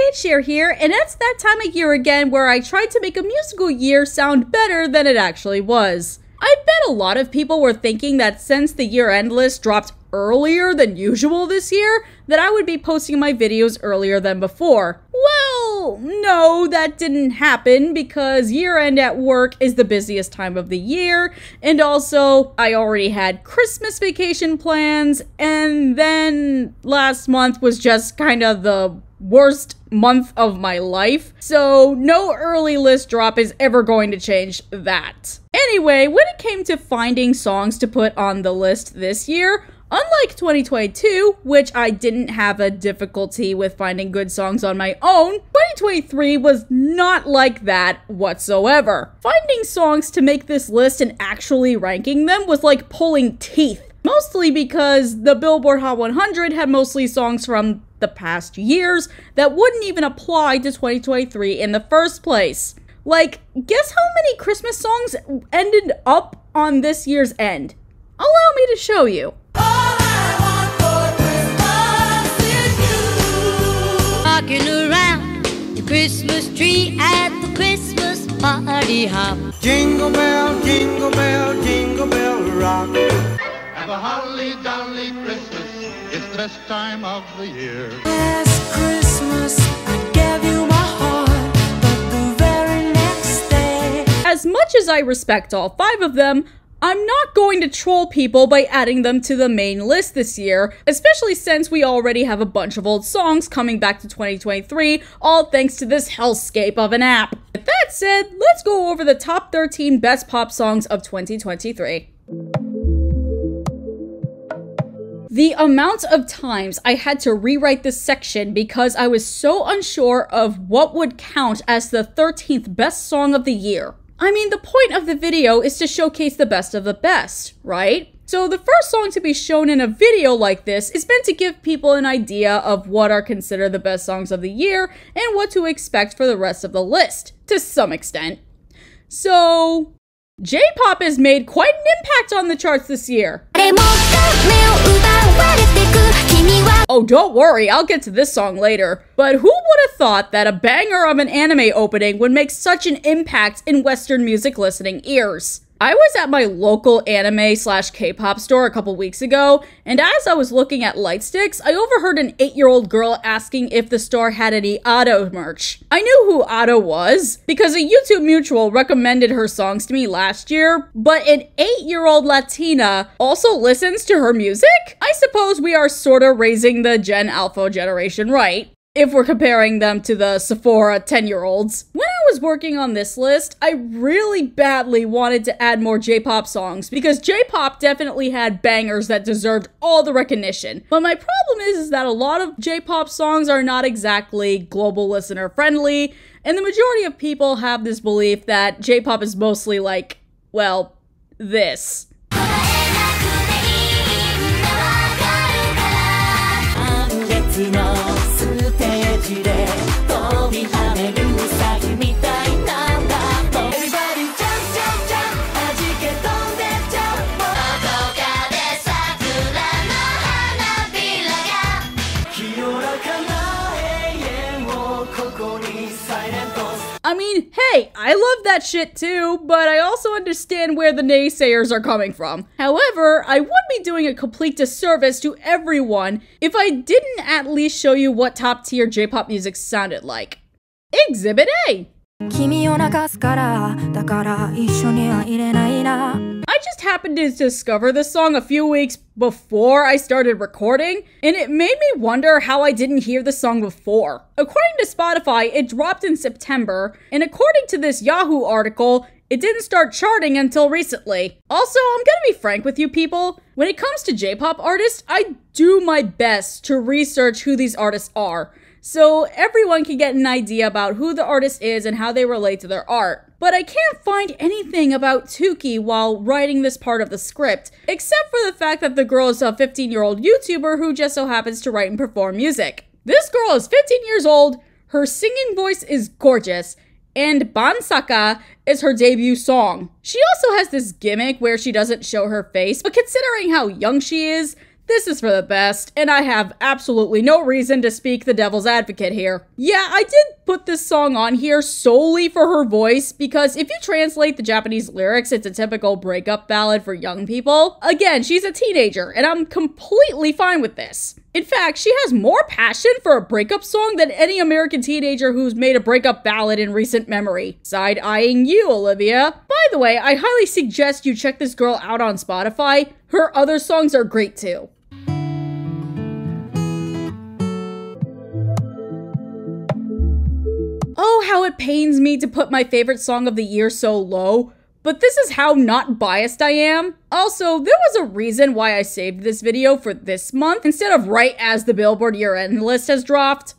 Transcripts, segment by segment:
Cait Cher here, and it's that time of year again where I tried to make a musical year sound better than it actually was. I bet a lot of people were thinking that since the year-end list dropped earlier than usual this year, that I would be posting my videos earlier than before. Well, no, that didn't happen because year-end at work is the busiest time of the year, and also I already had Christmas vacation plans, and then last month was just kind of the worst month of my life, so no early list drop is ever going to change that. Anyway, when it came to finding songs to put on the list this year, unlike 2022, which I didn't have a difficulty with finding good songs on my own, 2023 was not like that whatsoever. Finding songs to make this list and actually ranking them was like pulling teeth. Mostly because the Billboard Hot 100 had mostly songs from the past years that wouldn't even apply to 2023 in the first place. Like, guess how many Christmas songs ended up on this year's end? Allow me to show you. Walking around the Christmas tree at the Christmas party hop. Jingle bell, jingle bell, jingle bell rock. Have a holly jolly Christmas, it's the best time of the year. Last Christmas, I gave you my heart, but the very next day. As much as I respect all 5 of them, I'm not going to troll people by adding them to the main list this year, especially since we already have a bunch of old songs coming back to 2023, all thanks to this hellscape of an app. With that said, let's go over the top 13 best pop songs of 2023. The amount of times I had to rewrite this section because I was so unsure of what would count as the 13th best song of the year. I mean, the point of the video is to showcase the best of the best, right? So the first song to be shown in a video like this is meant to give people an idea of what are considered the best songs of the year and what to expect for the rest of the list, to some extent. So, J-pop has made quite an impact on the charts this year. Oh, don't worry, I'll get to this song later. But who would have thought that a banger of an anime opening would make such an impact in Western music listening ears? I was at my local anime/K-pop store a couple weeks ago, and as I was looking at light sticks, I overheard an 8-year-old girl asking if the store had any Ado merch. I knew who Ado was, because a YouTube mutual recommended her songs to me last year, but an 8-year-old Latina also listens to her music? I suppose we are sorta raising the Gen Alpha generation right, if we're comparing them to the Sephora 10-year-olds. When I was working on this list, I really badly wanted to add more J-pop songs because J-pop definitely had bangers that deserved all the recognition. But my problem is that a lot of J-pop songs are not exactly global listener friendly, and the majority of people have this belief that J-pop is mostly like, well, this. I mean, hey, I love that shit too, but I also understand where the naysayers are coming from. However, I would be doing a complete disservice to everyone if I didn't at least show you what top tier J-pop music sounded like. Exhibit A! I just happened to discover this song a few weeks before I started recording, and it made me wonder how I didn't hear the song before. According to Spotify, it dropped in September, and according to this Yahoo article, it didn't start charting until recently. Also, I'm gonna be frank with you people, when it comes to J-pop artists, I do my best to research who these artists are, so everyone can get an idea about who the artist is and how they relate to their art. But I can't find anything about Tuki while writing this part of the script, except for the fact that the girl is a 15-year-old YouTuber who just so happens to write and perform music. This girl is 15 years old, her singing voice is gorgeous, and Bansaka is her debut song. She also has this gimmick where she doesn't show her face, but considering how young she is, this is for the best, and I have absolutely no reason to speak the devil's advocate here. Yeah, I did put this song on here solely for her voice, because if you translate the Japanese lyrics, it's a typical breakup ballad for young people. Again, she's a teenager, and I'm completely fine with this. In fact, she has more passion for a breakup song than any American teenager who's made a breakup ballad in recent memory. Side-eyeing you, Olivia. By the way, I highly suggest you check this girl out on Spotify. Her other songs are great too. Oh, how it pains me to put my favorite song of the year so low. But this is how not biased I am. Also, there was a reason why I saved this video for this month instead of right as the Billboard year-end list has dropped.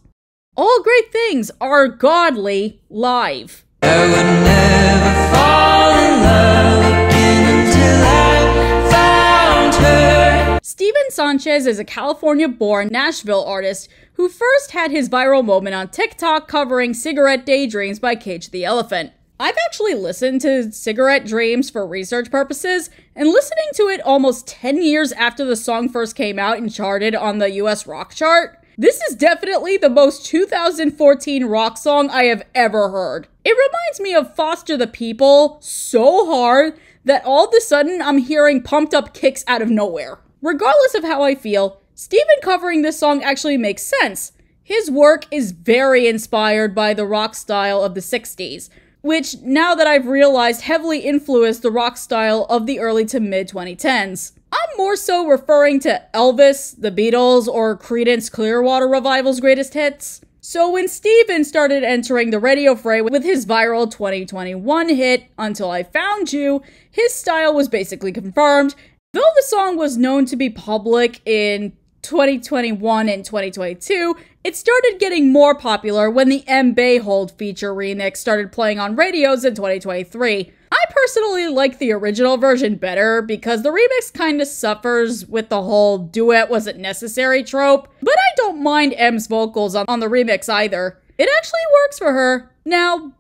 All great things are godly live. I would never fall in love again until I found her. Steven Sanchez is a California-born Nashville artist who first had his viral moment on TikTok covering Cigarette Daydreams by Cait the Elephant. I've actually listened to Cigarette Dreams for research purposes, and listening to it almost 10 years after the song first came out and charted on the US rock chart, this is definitely the most 2014 rock song I have ever heard. It reminds me of Foster the People so hard that all of a sudden I'm hearing pumped up kicks out of nowhere. Regardless of how I feel, Steven covering this song actually makes sense. His work is very inspired by the rock style of the 60s, which, now that I've realized, heavily influenced the rock style of the early to mid-2010s. I'm more so referring to Elvis, the Beatles, or Creedence Clearwater Revival's greatest hits. So when Steven started entering the radio fray with his viral 2021 hit, Until I Found You, his style was basically confirmed. Though the song was known to be public in 2021 and 2022, it started getting more popular when the M. Bayhold feature remix started playing on radios in 2023. I personally like the original version better because the remix kinda suffers with the whole duet wasn't necessary trope, but I don't mind M's vocals on the remix either. It actually works for her. Now,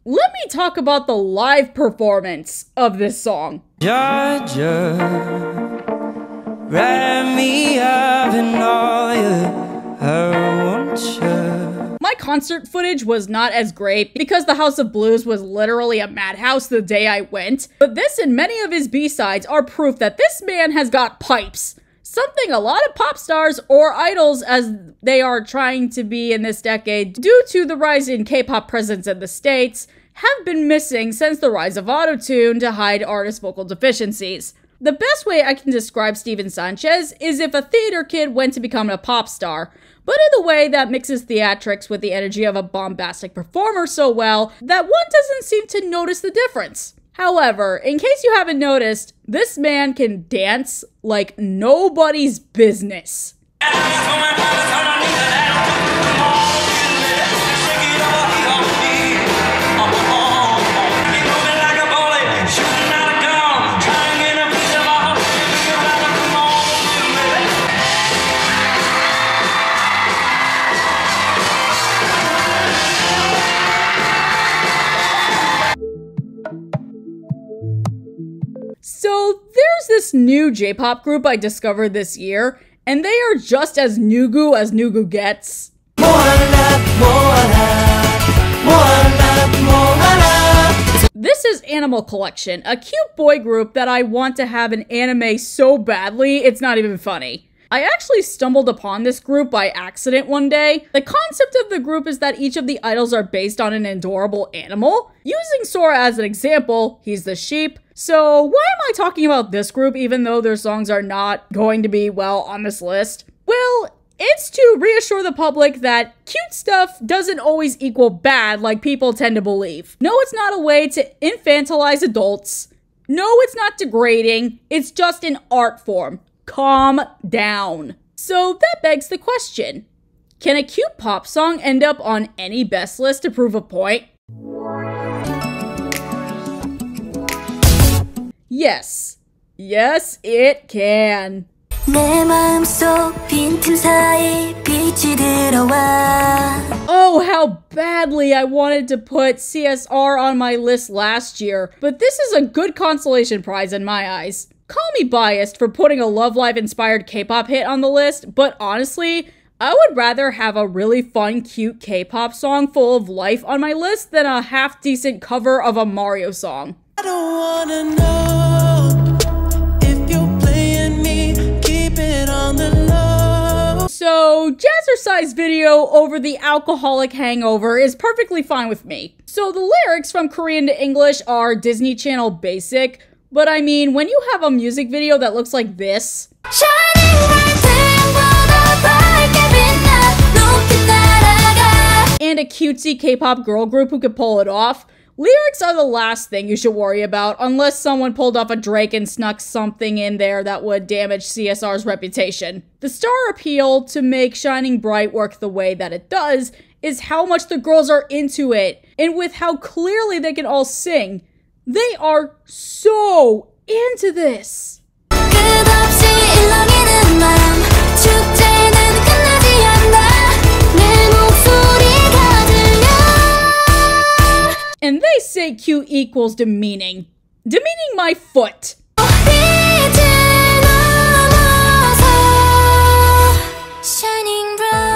let me talk about the live performance of this song. Georgia, wrap me up in all I want you. My concert footage was not as great because the House of Blues was literally a madhouse the day I went, but this and many of his B-sides are proof that this man has got pipes. Something a lot of pop stars, or idols as they are trying to be in this decade due to the rise in K-pop presence in the States, have been missing since the rise of autotune to hide artist vocal deficiencies. The best way I can describe Steven Sanchez is if a theater kid went to become a pop star, but in a way that mixes theatrics with the energy of a bombastic performer so well that one doesn't seem to notice the difference. However, in case you haven't noticed, this man can dance like nobody's business. So there's this new J-pop group I discovered this year, and they are just as Nugu gets. This is Animal Collection, a cute boy group that I want to have an anime so badly, it's not even funny. I actually stumbled upon this group by accident one day. The concept of the group is that each of the idols are based on an adorable animal. Using Sora as an example, he's the sheep. So why am I talking about this group even though their songs are not going to be, well, on this list? Well, it's to reassure the public that cute stuff doesn't always equal bad like people tend to believe. No, it's not a way to infantilize adults. No, it's not degrading. It's just an art form. Calm down. So that begs the question, can a cute pop song end up on any best list to prove a point? Yes. Yes, it can. Oh, how badly I wanted to put CSR on my list last year, but this is a good consolation prize in my eyes. Call me biased for putting a Love Live inspired K-pop hit on the list, but honestly, I would rather have a really fun, cute K-pop song full of life on my list than a half-decent cover of a Mario song. I don't wanna know if you're playing me, keep it on the low. So, Jazzercise video over the alcoholic hangover is perfectly fine with me. So the lyrics from Korean to English are Disney Channel basic, but I mean, when you have a music video that looks like this, and a cutesy K-pop girl group who could pull it off, lyrics are the last thing you should worry about unless someone pulled off a Drake and snuck something in there that would damage CSR's reputation. The star appeal to make Shining Bright work the way that it does is how much the girls are into it, and with how clearly they can all sing. They are so into this. And they say cute equals demeaning. Demeaning my foot. Shining bright.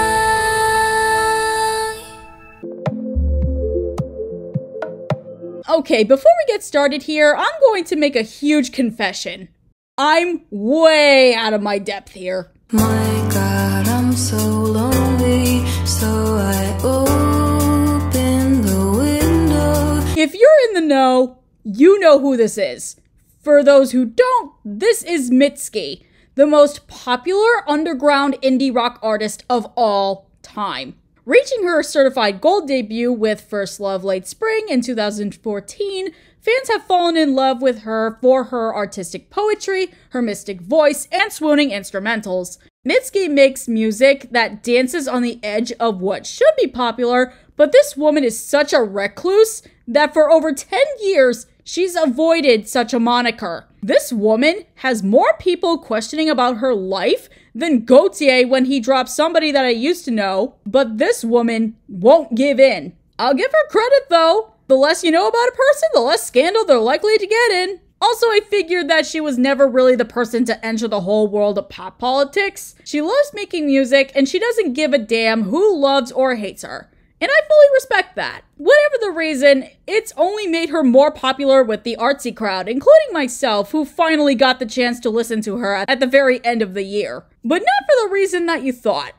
Okay, before we get started here, I'm going to make a huge confession. I'm way out of my depth here. My God, I'm so lonely, so I open the window. If you're in the know, you know who this is. For those who don't, this is Mitski, the most popular underground indie rock artist of all time. Reaching her certified gold debut with First Love Late Spring in 2014, fans have fallen in love with her for her artistic poetry, her mystic voice, and swooning instrumentals. Mitski makes music that dances on the edge of what should be popular, but this woman is such a recluse that for over 10 years, she's avoided such a moniker. This woman has more people questioning about her life than Gautier when he dropped Somebody That I Used to Know, but this woman won't give in. I'll give her credit though. The less you know about a person, the less scandal they're likely to get in. Also, I figured that she was never really the person to enter the whole world of pop politics. She loves making music, and she doesn't give a damn who loves or hates her. And I fully respect that. Whatever the reason, it's only made her more popular with the artsy crowd, including myself, who finally got the chance to listen to her at the very end of the year. But not for the reason that you thought.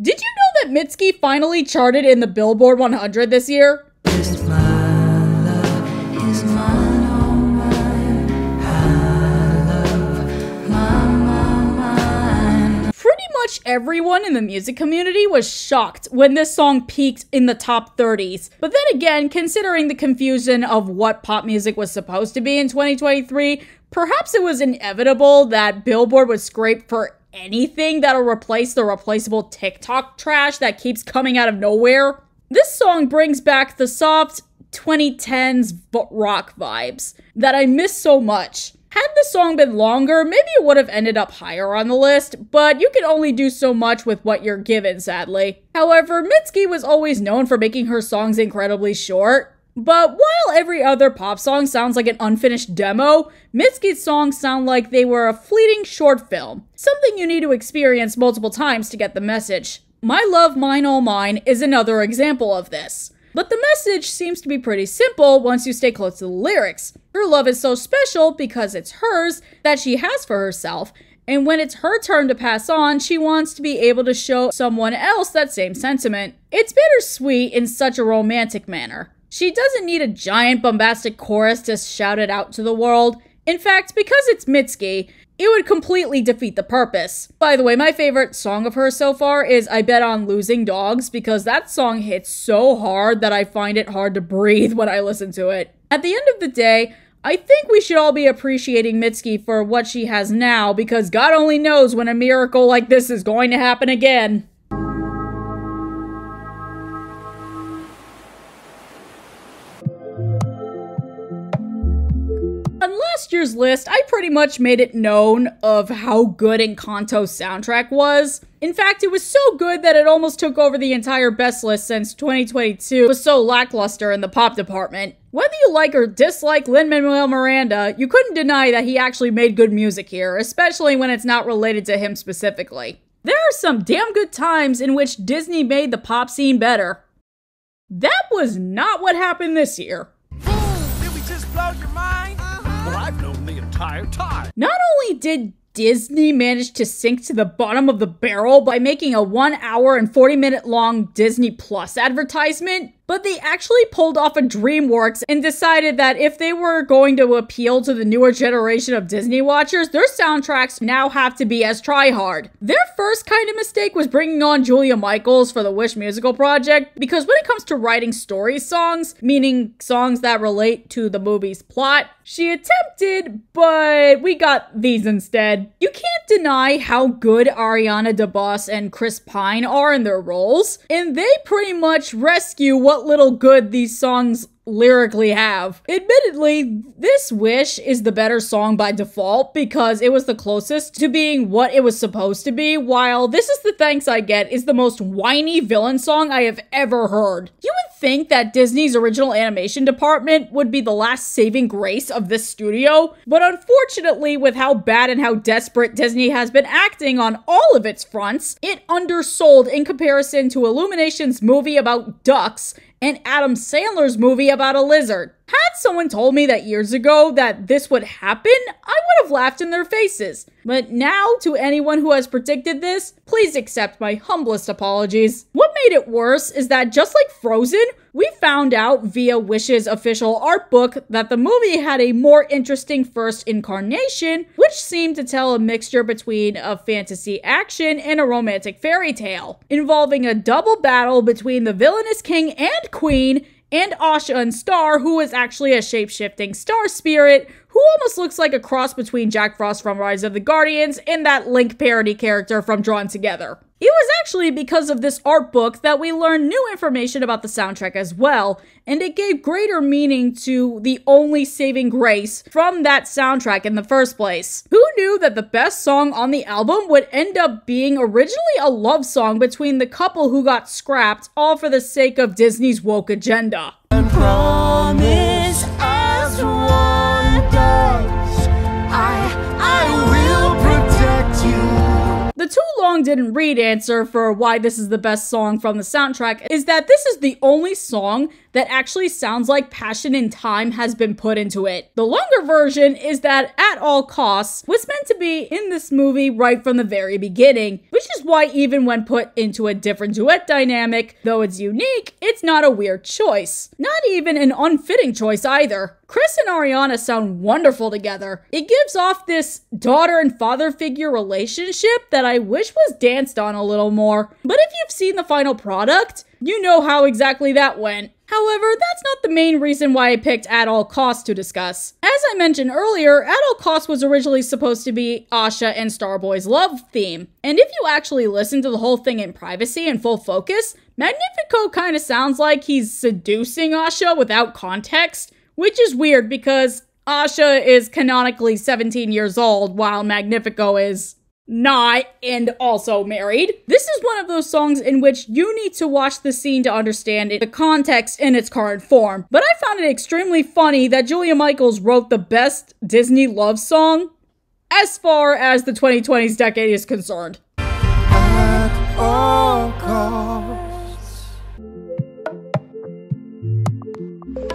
Did you know that Mitski finally charted in the Billboard 100 this year? Is my love, is mine, all mine. I love mine. Pretty much everyone in the music community was shocked when this song peaked in the top 30s. But then again, considering the confusion of what pop music was supposed to be in 2023, perhaps it was inevitable that Billboard would scrape for anything that'll replace the replaceable TikTok trash that keeps coming out of nowhere. This song brings back the soft 2010s rock vibes that I miss so much. Had the song been longer, maybe it would have ended up higher on the list, but you can only do so much with what you're given, sadly. However, Mitski was always known for making her songs incredibly short. But while every other pop song sounds like an unfinished demo, Mitski's songs sound like they were a fleeting short film, something you need to experience multiple times to get the message. My Love, Mine, All Mine is another example of this. But the message seems to be pretty simple once you stay close to the lyrics. Her love is so special because it's hers that she has for herself, and when it's her turn to pass on, she wants to be able to show someone else that same sentiment. It's bittersweet in such a romantic manner. She doesn't need a giant bombastic chorus to shout it out to the world. In fact, because it's Mitski, it would completely defeat the purpose. By the way, my favorite song of hers so far is I Bet on Losing Dogs, because that song hits so hard that I find it hard to breathe when I listen to it. At the end of the day, I think we should all be appreciating Mitski for what she has now, because God only knows when a miracle like this is going to happen again. On last year's list, I pretty much made it known of how good Encanto's soundtrack was. In fact, it was so good that it almost took over the entire best list since 2022 was so lackluster in the pop department. Whether you like or dislike Lin-Manuel Miranda, you couldn't deny that he actually made good music here, especially when it's not related to him specifically. There are some damn good times in which Disney made the pop scene better. That was not what happened this year. Did we just blow your mind? Well, I've known the entire time. Not only did Disney manage to sink to the bottom of the barrel by making a 1 hour and 40-minute long Disney Plus advertisement, but they actually pulled off a DreamWorks and decided that if they were going to appeal to the newer generation of Disney watchers, their soundtracks now have to be as try-hard. Their first kind of mistake was bringing on Julia Michaels for the Wish musical project, because when it comes to writing story songs, meaning songs that relate to the movie's plot, she attempted, but we got these instead. You can't deny how good Ariana DeBose and Chris Pine are in their roles, and they pretty much rescue what little good these songs lyrically have. Admittedly, this Wish is the better song by default because it was the closest to being what it was supposed to be, while This Is the Thanks I Get is the most whiny villain song I have ever heard. You would think that Disney's original animation department would be the last saving grace of this studio, but unfortunately, with how bad and how desperate Disney has been acting on all of its fronts, it undersold in comparison to Illumination's movie about ducks and Adam Sandler's movie about a lizard. Had someone told me that years ago that this would happen, I would have laughed in their faces. But now, to anyone who has predicted this, please accept my humblest apologies. What made it worse is that just like Frozen, we found out via Wish's official art book that the movie had a more interesting first incarnation, which seemed to tell a mixture between a fantasy action and a romantic fairy tale, involving a double battle between the villainous king and queen, and Asha and Star, who is actually a shape-shifting star spirit, who almost looks like a cross between Jack Frost from Rise of the Guardians and that Link parody character from Drawn Together. It was actually because of this art book that we learned new information about the soundtrack as well, and it gave greater meaning to the only saving grace from that soundtrack in the first place. Who knew that the best song on the album would end up being originally a love song between the couple who got scrapped, all for the sake of Disney's woke agenda? And promise us one day I will protect you. The too long didn't read answer for why this is the best song from the soundtrack is that this is the only song that actually sounds like passion and time has been put into it. The longer version is that At All Costs was meant to be in this movie right from the very beginning, which is why even when put into a different duet dynamic, though it's unique, it's not a weird choice. Not even an unfitting choice either. Chris and Ariana sound wonderful together. It gives off this daughter and father figure relationship that I wish was danced on a little more. But if you've seen the final product, you know how exactly that went. However, that's not the main reason why I picked At All Costs to discuss. As I mentioned earlier, At All Costs was originally supposed to be Asha and Starboy's love theme. And if you actually listen to the whole thing in privacy and full focus, Magnifico kind of sounds like he's seducing Asha without context, which is weird because Asha is canonically 17 years old while Magnifico is not, and also married. This is one of those songs in which you need to watch the scene to understand the context in its current form. But I found it extremely funny that Julia Michaels wrote the best Disney love song as far as the 2020s decade is concerned. At all costs.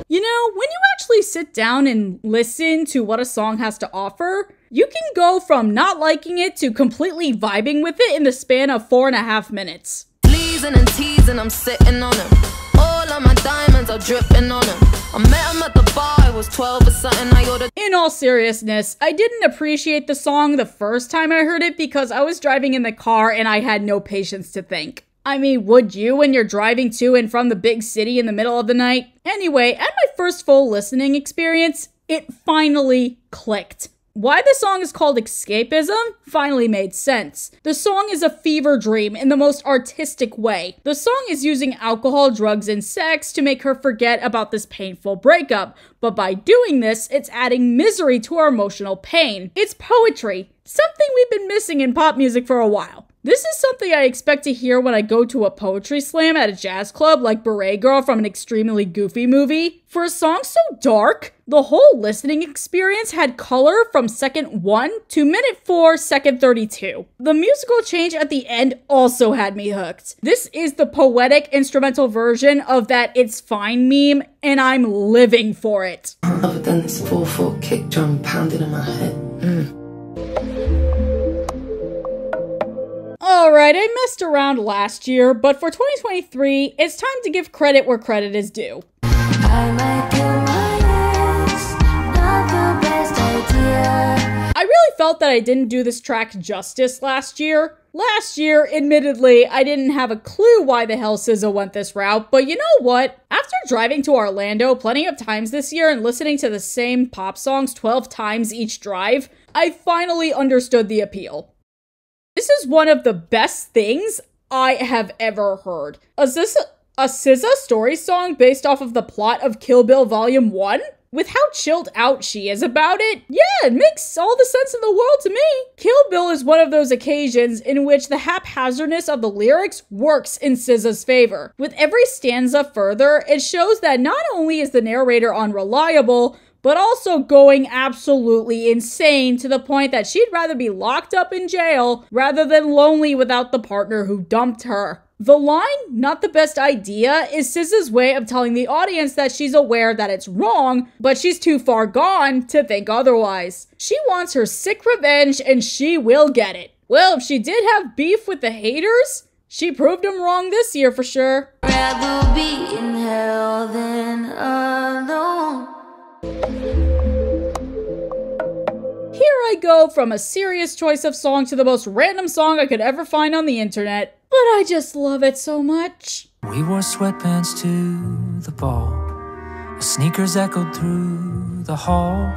You know, when you actually sit down and listen to what a song has to offer, you can go from not liking it to completely vibing with it in the span of 4.5 minutes. Teasing and teasing, I'm sitting on him. All of my diamonds are dripping on him. I met him at the bar, I was 12 or something, I ordered. In all seriousness, I didn't appreciate the song the first time I heard it because I was driving in the car and I had no patience to think. I mean, would you when you're driving to and from the big city in the middle of the night? Anyway, at my first full listening experience, it finally clicked. Why the song is called Escapism finally made sense. The song is a fever dream in the most artistic way. The song is using alcohol, drugs, and sex to make her forget about this painful breakup, but by doing this, it's adding misery to her emotional pain. It's poetry, something we've been missing in pop music for a while. This is something I expect to hear when I go to a poetry slam at a jazz club like Beret Girl from an extremely goofy movie. For a song so dark, the whole listening experience had color from second 1 to minute 4, second 32. The musical change at the end also had me hooked. This is the poetic instrumental version of that It's Fine meme, and I'm living for it. Other than this 4/4 kick drum pounding in my head. Alright, I messed around last year, but for 2023, it's time to give credit where credit is due. I really felt that I didn't do this track justice last year. Last year, admittedly, I didn't have a clue why the hell SZA went this route, but you know what? After driving to Orlando plenty of times this year and listening to the same pop songs 12 times each drive, I finally understood the appeal. This is one of the best things I have ever heard. A SZA story song based off of the plot of Kill Bill Volume 1? With how chilled out she is about it, yeah, it makes all the sense in the world to me. Kill Bill is one of those occasions in which the haphazardness of the lyrics works in SZA's favor. With every stanza further, it shows that not only is the narrator unreliable, but also going absolutely insane to the point that she'd rather be locked up in jail rather than lonely without the partner who dumped her. The line, "not the best idea," is SZA's way of telling the audience that she's aware that it's wrong, but she's too far gone to think otherwise. She wants her sick revenge and she will get it. Well, if she did have beef with the haters, she proved them wrong this year for sure. Rather be in hell than alone. Here I go from a serious choice of song to the most random song I could ever find on the internet, but I just love it so much. We wore sweatpants to the ball. Sneakers echoed through the hall.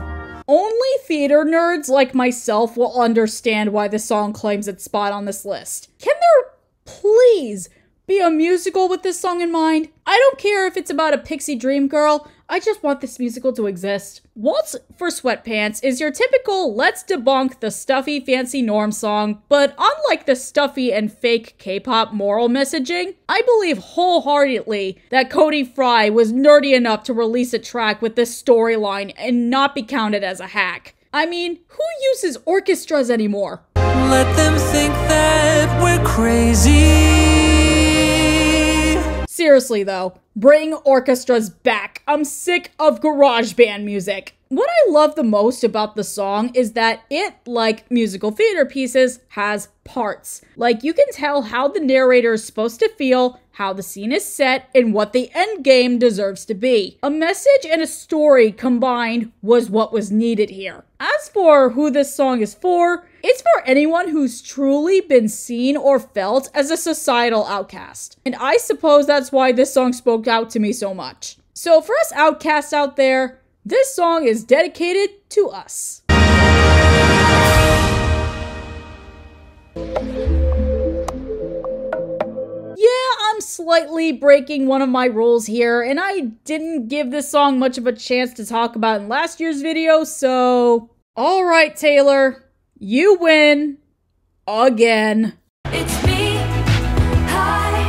Only theater nerds like myself will understand why this song claims its spot on this list. Can there please be a musical with this song in mind? I don't care if it's about a pixie dream girl, I just want this musical to exist. Waltz for Sweatpants is your typical let's debunk the stuffy fancy norm song, but unlike the stuffy and fake K-pop moral messaging, I believe wholeheartedly that Cody Fry was nerdy enough to release a track with this storyline and not be counted as a hack. I mean, who uses orchestras anymore? Let them think that we're crazy. Seriously though, bring orchestras back. I'm sick of garage band music. What I love the most about the song is that it, like musical theater pieces, has parts. Like, you can tell how the narrator is supposed to feel, how the scene is set, and what the end game deserves to be. A message and a story combined was what was needed here. As for who this song is for, it's for anyone who's truly been seen or felt as a societal outcast. And I suppose that's why this song spoke out to me so much. So for us outcasts out there, this song is dedicated to us. Yeah, I'm slightly breaking one of my rules here, and I didn't give this song much of a chance to talk about in last year's video, so... Alright, Taylor, you win. Again. It's me. Hi,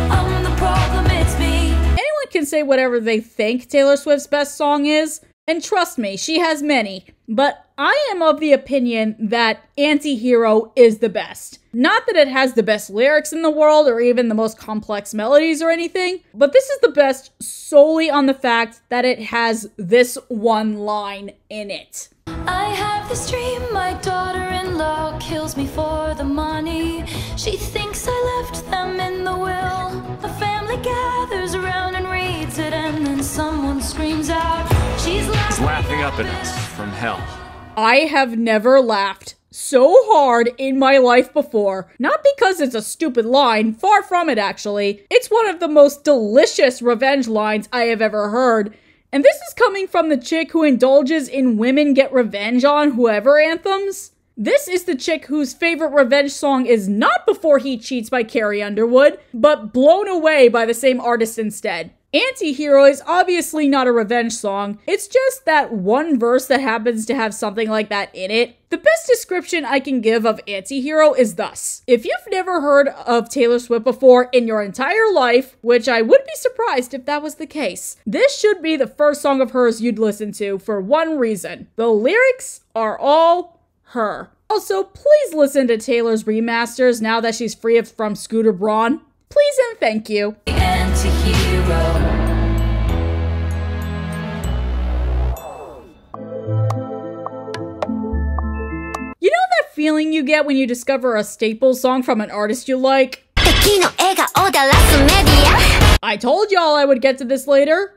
I'm the problem, it's me. Anyone can say whatever they think Taylor Swift's best song is, and trust me, she has many, but I am of the opinion that Anti-Hero is the best. Not that it has the best lyrics in the world or even the most complex melodies or anything, but this is the best solely on the fact that it has this one line in it. I have this dream, my daughter-in-law kills me for the money. She thinks I left them in the will. The family gathers around and reads it, and then someone screams out, she's laughing Up at us from hell. I have never laughed so hard in my life before. Not because it's a stupid line, far from it actually. It's one of the most delicious revenge lines I have ever heard. And this is coming from the chick who indulges in women get revenge on whoever anthems. This is the chick whose favorite revenge song is not Before He Cheats by Carrie Underwood, but Blown Away by the same artist instead. Antihero is obviously not a revenge song, it's just that one verse that happens to have something like that in it. The best description I can give of Antihero is thus. If you've never heard of Taylor Swift before in your entire life, which I would be surprised if that was the case, this should be the first song of hers you'd listen to for one reason. The lyrics are all her. Also, please listen to Taylor's remasters now that she's free from Scooter Braun. Please and thank you. Antihero. You know that feeling you get when you discover a Staples song from an artist you like? I told y'all I would get to this later.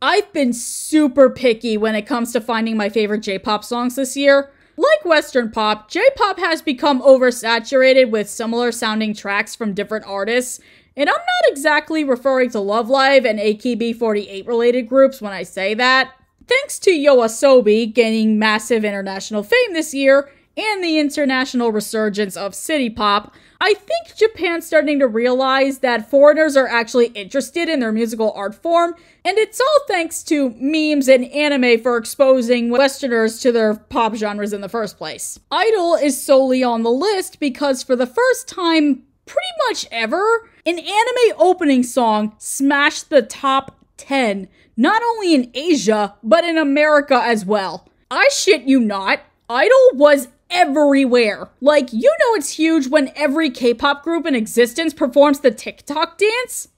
I've been super picky when it comes to finding my favorite J-pop songs this year. Like Western pop, J-pop has become oversaturated with similar sounding tracks from different artists, and I'm not exactly referring to Love Live and AKB48 related groups when I say that. Thanks to YOASOBI gaining massive international fame this year, and the international resurgence of city pop, I think Japan's starting to realize that foreigners are actually interested in their musical art form, and it's all thanks to memes and anime for exposing Westerners to their pop genres in the first place. Idol is solely on the list because for the first time, pretty much ever, an anime opening song smashed the top 10, not only in Asia, but in America as well. I shit you not, Idol was everywhere. Like, you know it's huge when every K-pop group in existence performs the TikTok dance?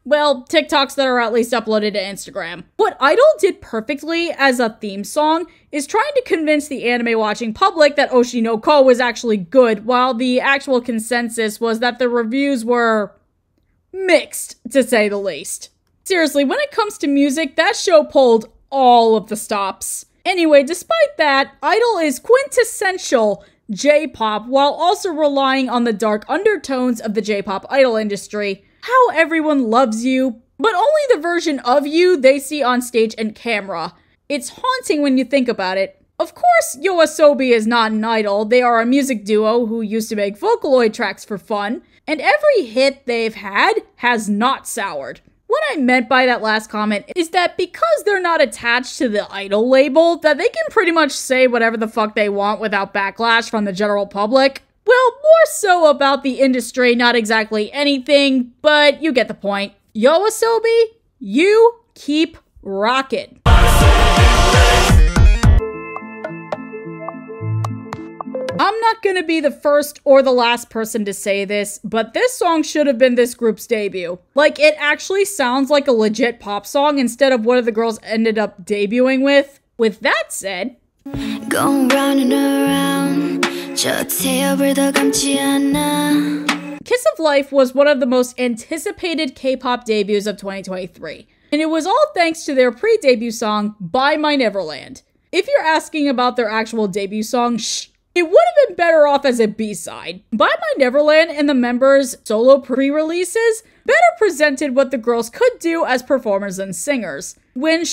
Well, TikToks that are at least uploaded to Instagram. What Idol did perfectly as a theme song is trying to convince the anime-watching public that Oshi no Ko was actually good, while the actual consensus was that the reviews were mixed, to say the least. Seriously, when it comes to music, that show pulled all of the stops. Anyway, despite that, Idol is quintessential J-pop while also relying on the dark undertones of the J-pop idol industry. How everyone loves you, but only the version of you they see on stage and camera. It's haunting when you think about it. Of course, YOASOBI is not an idol. They are a music duo who used to make Vocaloid tracks for fun, and every hit they've had has not soured. What I meant by that last comment is that because they're not attached to the idol label, that they can pretty much say whatever the fuck they want without backlash from the general public. Well, more so about the industry, not exactly anything, but you get the point. YOASOBI, you keep rockin'. I'm not gonna be the first or the last person to say this, but this song should have been this group's debut. Like, it actually sounds like a legit pop song instead of what the girls ended up debuting with. With that said, Going round and around, 저 태엽을 감지 않아. Kiss of Life was one of the most anticipated K-pop debuts of 2023, and it was all thanks to their pre-debut song, By My Neverland. If you're asking about their actual debut song, it would have been better off as a B-side. By My Neverland and the members' solo pre-releases better presented what the girls could do as performers and singers. When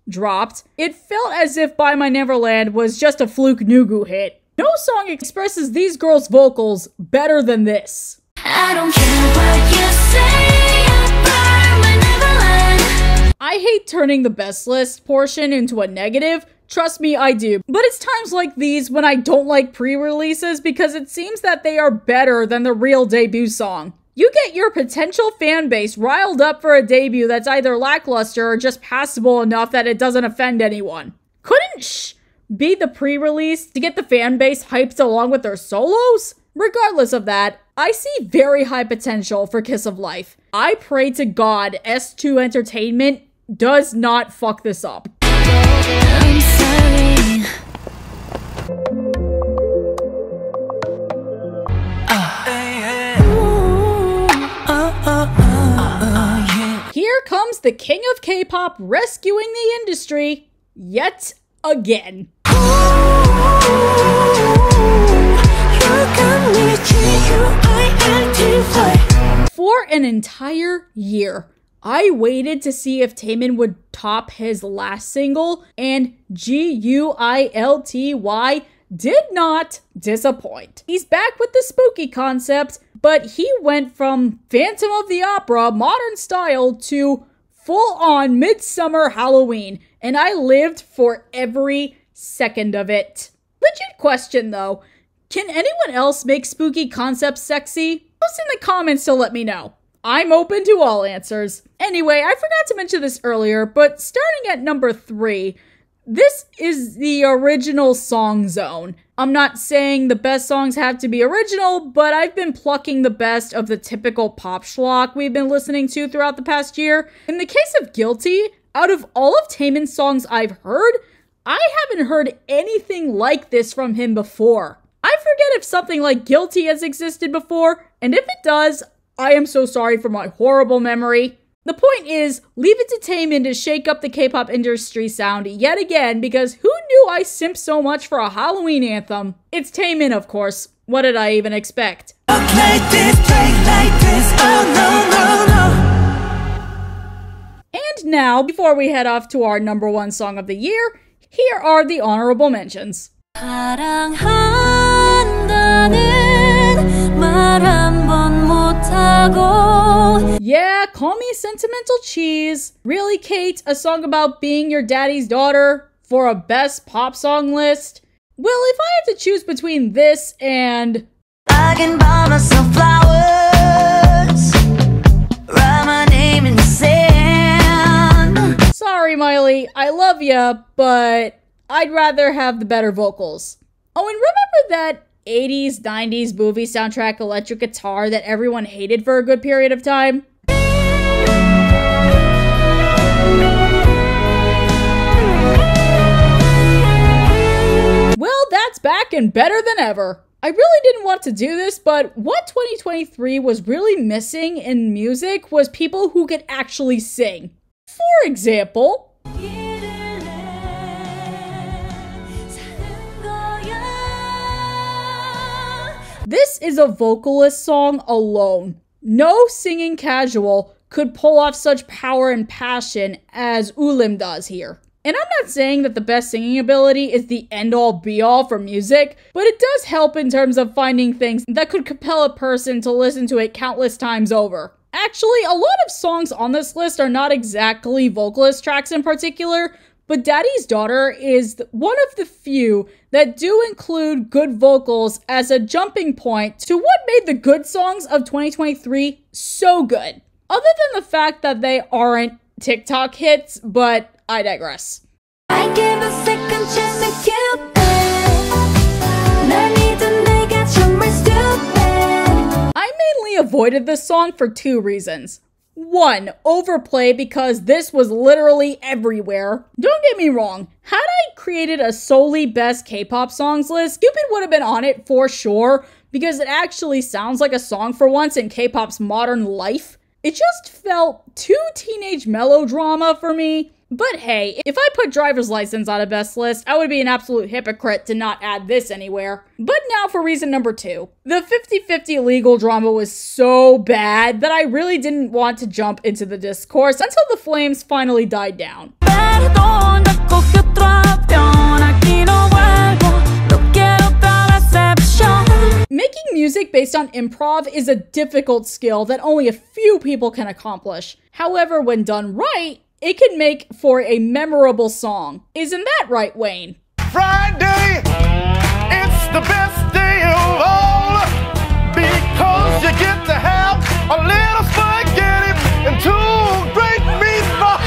dropped, it felt as if By My Neverland was just a fluke Nugu hit. No song expresses these girls' vocals better than this. I don't care what you say about my Neverland. I hate turning the best list portion into a negative. Trust me, I do. But it's times like these when I don't like pre-releases because it seems that they are better than the real debut song. You get your potential fan base riled up for a debut that's either lackluster or just passable enough that it doesn't offend anyone. Couldn't be the pre-release to get the fan base hyped along with their solos? Regardless of that, I see very high potential for Kiss of Life. I pray to God S2 Entertainment does not fuck this up. I'm sorry. Here comes the king of K-pop rescuing the industry yet again. For an entire year, I waited to see if Taemin would top his last single, and GUILTY did not disappoint. He's back with the spooky concept, but he went from Phantom of the Opera modern style to full-on Midsummer Halloween, and I lived for every second of it. Legit question though, can anyone else make spooky concepts sexy? Post in the comments to let me know. I'm open to all answers. Anyway, I forgot to mention this earlier, but starting at number 3, this is the original song zone. I'm not saying the best songs have to be original, but I've been plucking the best of the typical pop schlock we've been listening to throughout the past year. In the case of Guilty, out of all of Taemin's songs I've heard, I haven't heard anything like this from him before. I forget if something like Guilty has existed before, and if it does, I am so sorry for my horrible memory. The point is, leave it to Taemin to shake up the K-pop industry sound yet again, because who knew I simp so much for a Halloween anthem? It's Taemin, of course. What did I even expect? And now, before we head off to our number 1 song of the year, here are the honorable mentions. Yeah, call me sentimental cheese. Really, Cait, a song about being your daddy's daughter for a best pop song list? Well, if I had to choose between this and I can buy myself flowers, write my name in the sand. Sorry, Miley, I love ya, but I'd rather have the better vocals. Oh, and remember that 80s, 90s movie soundtrack electric guitar that everyone hated for a good period of time? Well, that's back and better than ever. I really didn't want to do this, but what 2023 was really missing in music was people who could actually sing. For example, this is a vocalist song alone. No singing casual could pull off such power and passion as Ulim does here. And I'm not saying that the best singing ability is the end-all be-all for music, but it does help in terms of finding things that could compel a person to listen to it countless times over. Actually, a lot of songs on this list are not exactly vocalist tracks in particular, but Daddy's Daughter is one of the few that do include good vocals as a jumping point to what made the good songs of 2023 so good. Other than the fact that they aren't TikTok hits, but I digress. I give a second chance to Cupid. I mainly avoided this song for 2 reasons. 1, overplay because this was literally everywhere. Don't get me wrong, had I created a solely best K-pop songs list, Cupid would have been on it for sure because it actually sounds like a song for once in K-pop's modern life. It just felt too teenage melodrama for me. But hey, if I put Driver's License on a best list, I would be an absolute hypocrite to not add this anywhere. But now for reason number 2. The 50-50 legal drama was so bad that I really didn't want to jump into the discourse until the flames finally died down. Making music based on improv is a difficult skill that only a few people can accomplish. However, when done right, it can make for a memorable song. Isn't that right, Wayne? Friday, it's the best day of all, because you get to have a little spaghetti and 2 great meatballs.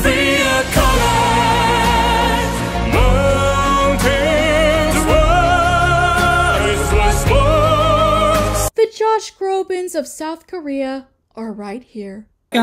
See your colors, mountains rise, The Josh Grobins of South Korea are right here. Leave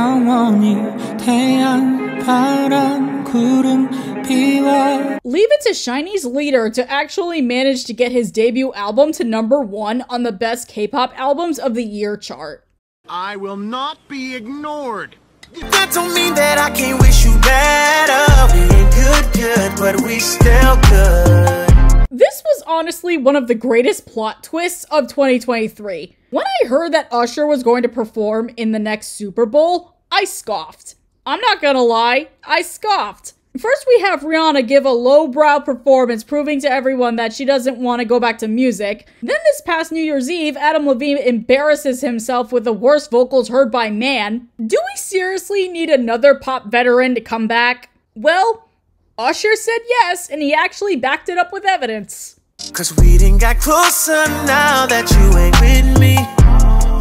it to SHINee's leader to actually manage to get his debut album to number 1 on the best K-pop albums of the year chart. I will not be ignored. That don't mean that I can't wish you better. We ain't good, but we still good. This was honestly one of the greatest plot twists of 2023. When I heard that Usher was going to perform in the next Super Bowl, I scoffed. I'm not gonna lie, I scoffed. First, we have Rihanna give a lowbrow performance proving to everyone that she doesn't want to go back to music. Then this past New Year's Eve, Adam Levine embarrasses himself with the worst vocals heard by man. Do we seriously need another pop veteran to come back? Well, Usher said yes, and he actually backed it up with evidence. Cause we done got closer now that you ain't with me.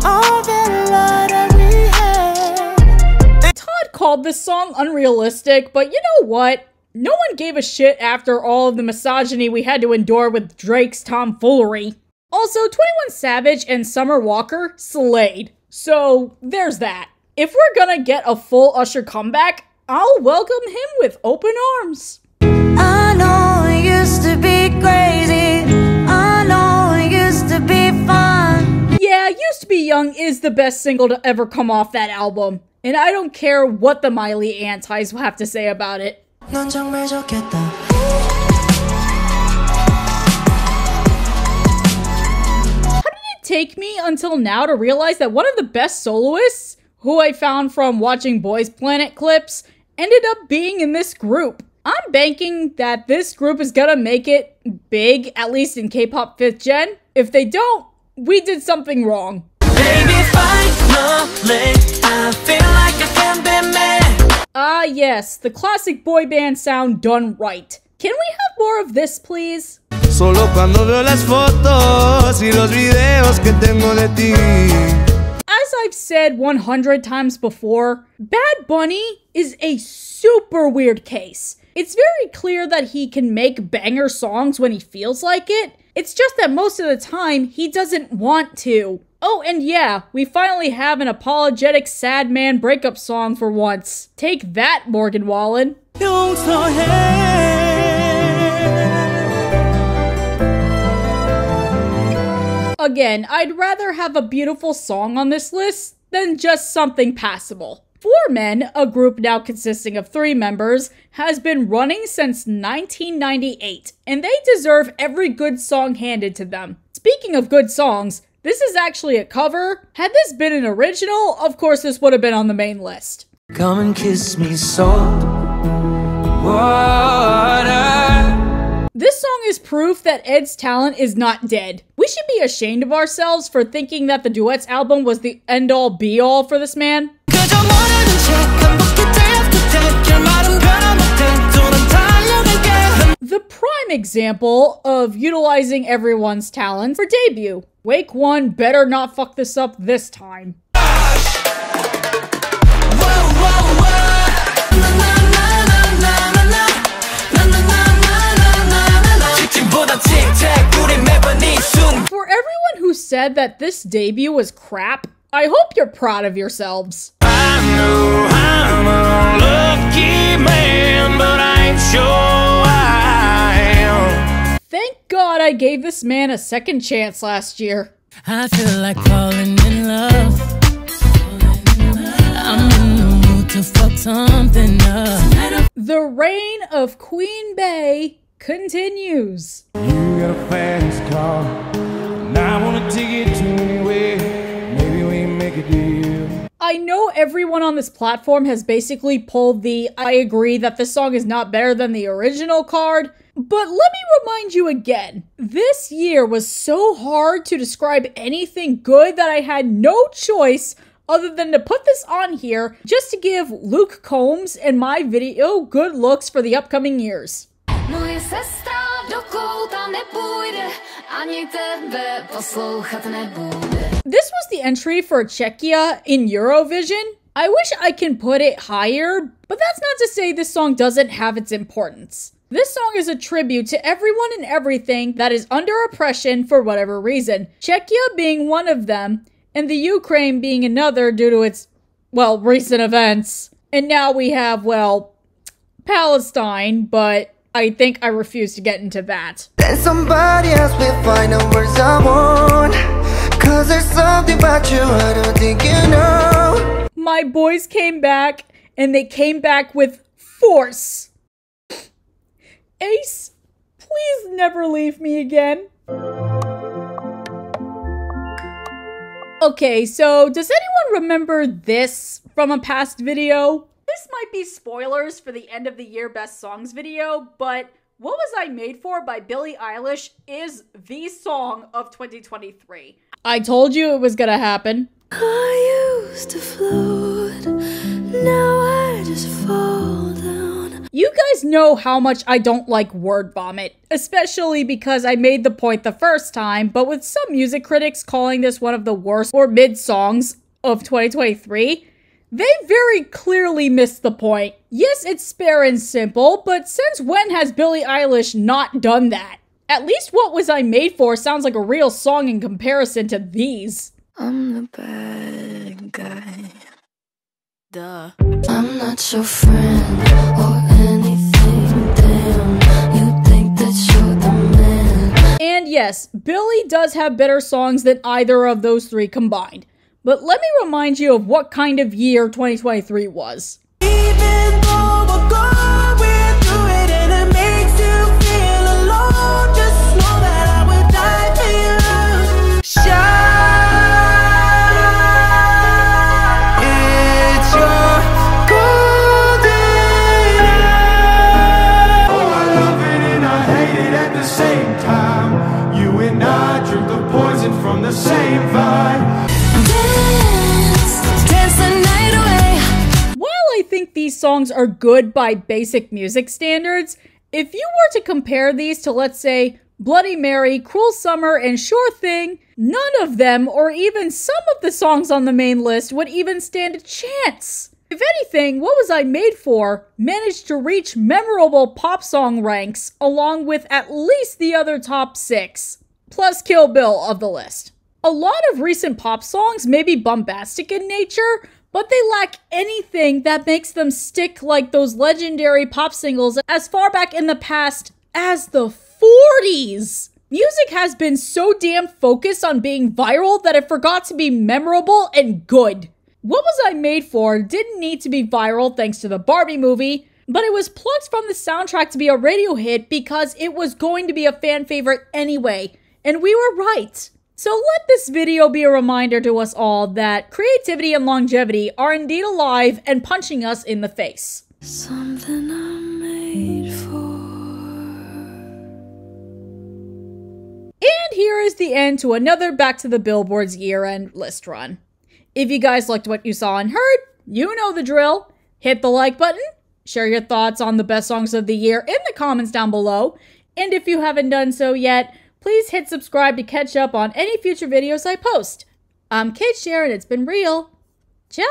All that love that we had. Todd called this song unrealistic, but you know what? No one gave a shit after all of the misogyny we had to endure with Drake's tomfoolery. Also, 21 Savage and Summer Walker slayed. So, there's that. If we're gonna get a full Usher comeback, I'll welcome him with open arms. I know it used to be crazy. I know it used to be fun. Yeah, Used to Be Young is the best single to ever come off that album. And I don't care what the Miley antis will have to say about it. 넌 정말 좋겠다. How did it take me until now to realize that one of the best soloists, who I found from watching Boys Planet clips, ended up being in this group? I'm banking that this group is gonna make it big, at least in K-pop 5th gen. If they don't, we did something wrong. Baby, finally, I feel like I can be me. Ah yes, the classic boy band sound done right. Can we have more of this, please? Solo cuando veo las fotos y los videos que tengo de ti. As I've said 100 times before, Bad Bunny is a super weird case. It's very clear that he can make banger songs when he feels like it. It's just that most of the time, he doesn't want to. Oh, and yeah, we finally have an apologetic sad man breakup song for once. Take that, Morgan Wallen. Again, I'd rather have a beautiful song on this list than just something passable. Four Men, a group now consisting of 3 members, has been running since 1998, and they deserve every good song handed to them. Speaking of good songs, this is actually a cover. Had this been an original, of course this would have been on the main list. Come and kiss me, salt water. This song is proof that Ed's talent is not dead. We should be ashamed of ourselves for thinking that the Duets album was the end-all be-all for this man. The prime example of utilizing everyone's talent for debut. Wake One better not fuck this up this time. For everyone who said that this debut was crap, I hope you're proud of yourselves. I know I'm a lucky man, but I ain't sure I am. Thank God I gave this man a second chance last year. I feel like falling in love. I'm in the mood to fuck something up. The reign of Queen Bey continues. You got a fast car, and I wanna take it to anywhere. Maybe we make a deal. I know everyone on this platform has basically pulled the I agree that this song is not better than the original card, but let me remind you again, this year was so hard to describe anything good that I had no choice other than to put this on here just to give Luke Combs and my video good looks for the upcoming years. Moje sestra do kouta nepůjde, ani tebe poslouchat nebude. This was the entry for Czechia in Eurovision. I wish I can put it higher, but that's not to say this song doesn't have its importance. This song is a tribute to everyone and everything that is under oppression for whatever reason. Czechia being one of them, and the Ukraine being another due to its, well, recent events. And now we have, well, Palestine, but I think I refuse to get into that. Then somebody else will find out where I want. Cause there's something about you I don't think you know. My boys came back, and they came back with force. Ace, Please never leave me again. Okay, so does anyone remember this from a past video? This might be spoilers for the end of the year best songs video, but What Was I Made For by Billie Eilish is the song of 2023. I told you it was gonna happen. I used to float, now I just fall down. You guys know how much I don't like word vomit, especially because I made the point the first time, but with some music critics calling this one of the worst or mid songs of 2023, they very clearly missed the point. Yes, it's spare and simple, but since when has Billie Eilish not done that? At least What Was I Made For sounds like a real song in comparison to these. I'm the bad guy. Duh. I'm not your friend or anything, damn. You think that you're the man. And yes, Billie does have better songs than either of those three combined. But let me remind you of what kind of year 2023 was. Even though we're going through it and it makes you feel alone, just know that I would die for you. Shine, it's your golden hour. Oh, I love it and I hate it at the same time. You and I drink the poison from the same vine. I think these songs are good by basic music standards. If you were to compare these to, let's say, Bloody Mary, Cruel Summer, and Sure Thing, none of them, or even some of the songs on the main list, would even stand a chance. If anything, What Was I Made For managed to reach memorable pop song ranks, along with at least the other top 6, plus Kill Bill of the list. A lot of recent pop songs may be bombastic in nature, but they lack anything that makes them stick like those legendary pop singles as far back in the past as the 40s. Music has been so damn focused on being viral that it forgot to be memorable and good. What Was I Made For didn't need to be viral thanks to the Barbie movie, but it was plucked from the soundtrack to be a radio hit because it was going to be a fan favorite anyway, and we were right. So let this video be a reminder to us all that creativity and longevity are indeed alive and punching us in the face. Something I'm made for. And here is the end to another Back to the Billboards year-end list run. If you guys liked what you saw and heard, you know the drill. Hit the like button, share your thoughts on the best songs of the year in the comments down below, and if you haven't done so yet, please hit subscribe to catch up on any future videos I post. I'm Cait, Cher, and it's been real. Ciao!